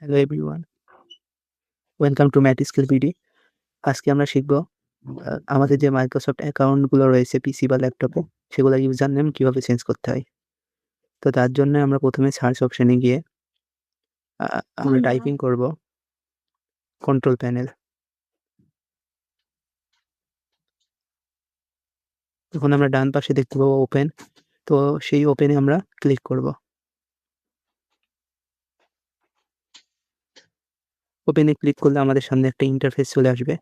Hello everyone, welcome to Mat Skill BD. আজকে আমরা শিখব আমাদের যে মাইক্রোসফট অ্যাকাউন্ট গুলো রয়েছে পিসি বা ল্যাপটপে, সেগুলোর ইউজার নেম কিভাবে চেঞ্জ করতে হয়। তো তার জন্য আমরা প্রথমে সার্চ অপশনে গিয়ে আমরা টাইপিং করব কন্ট্রোল প্যানেল। তখন আমরা ডান পাশে দেখতে পাবো ওপেন। তো সেই ওপেনে আমরা ক্লিক করব। ওপেনে ক্লিক করলে আমাদের সামনে একটা ইন্টারফেস চলে আসবে।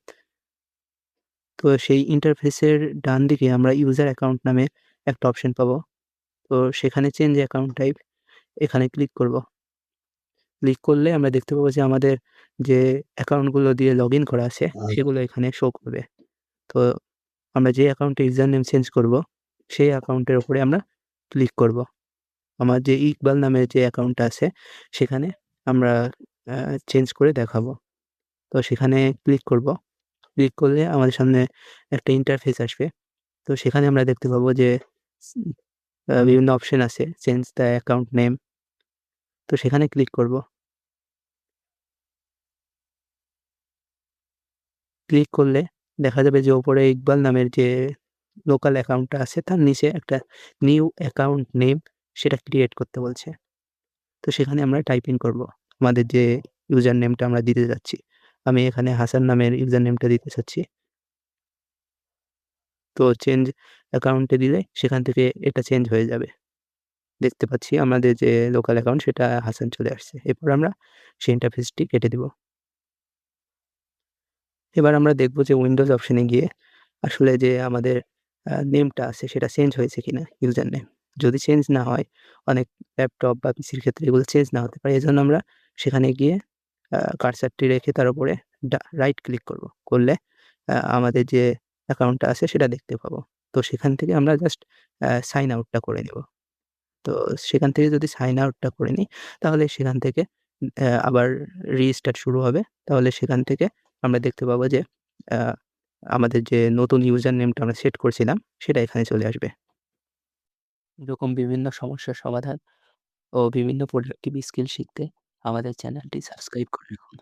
তো সেই ইন্টারফেসের ডান দিকে আমরা ইউজার অ্যাকাউন্ট নামে একটা অপশন পাবো। তো সেখানে চেঞ্জ অ্যাকাউন্ট টাইপ, এখানে ক্লিক করব। ক্লিক করলে আমরা দেখতে পাবো যে আমাদের যে অ্যাকাউন্টগুলো দিয়ে লগইন করা আছে সেগুলো এখানে শো করবে। তো আমরা যে অ্যাকাউন্টে ইউজার নেম চেঞ্জ করব, সেই অ্যাকাউন্টের উপরে আমরা ক্লিক করব। আমার যে ইকবাল নামের যে অ্যাকাউন্টটা আছে সেখানে আমরা চেঞ্জ করে দেখাবো। তো সেখানে ক্লিক করব। ক্লিক করলে আমাদের সামনে একটা ইন্টারফেস আসবে। তো সেখানে আমরা দেখতে পাবো যে বিভিন্ন অপশন আছে, চেঞ্জ দ্য অ্যাকাউন্ট নেম। তো সেখানে ক্লিক করব। ক্লিক করলে দেখা যাবে যে উপরে ইকবাল নামের যে লোকাল অ্যাকাউন্টটা আছে তার নিচে একটা নিউ অ্যাকাউন্ট নেম সেটা ক্রিয়েট করতে বলছে। তো সেখানে আমরা টাইপিং করব আমাদের যে ইউজার নেমটা আমরা দিতে যাচ্ছি। আমি এখানে হাসান নামের ইউজার নেমটা দিতে চাচ্ছি। তো চেঞ্জ অ্যাকাউন্টে দিলে সেখান থেকে এটা চেঞ্জ হয়ে যাবে। দেখতে পাচ্ছি আমাদের যে লোকাল অ্যাকাউন্ট সেটা হাসান চলে আসছে। এরপর আমরা সেই ইন্টারফেসটি কেটে দিব। এবার আমরা দেখব যে উইন্ডোজ অপশনে গিয়ে আসলে যে আমাদের নেমটা আছে সেটা চেঞ্জ হয়েছে কিনা, ইউজার নেম। যদি চেঞ্জ না হয়, অনেক ল্যাপটপ বা পিসির ক্ষেত্রে এগুলো চেঞ্জ না হতে পারে। এজন্য আমরা সেখানে গিয়ে কার্সারটি রেখে তার উপরে রাইট ক্লিক করব। করলে আমাদের যে অ্যাকাউন্টটা আছে সেটা দেখতে পাবো। তো সেখান থেকে আমরা জাস্ট সাইন আউটটা করে নিব। তো সেখান থেকে যদি সাইন আউটটা করে নিই, তাহলে সেখান থেকে আবার রিস্টার্ট শুরু হবে। তাহলে সেখান থেকে আমরা দেখতে পাবো যে আ আমাদের যে নতুন ইউজার নেমটা আমরা সেট করছিলাম, সেটা এখানে চলে আসবে। এরকম বিভিন্ন সমস্যার সমাধান ও বিভিন্ন প্রোডাক্টিভ স্কিল শিখতে আমাদের চ্যানেলটি সাবস্ক্রাইব করে রাখুন।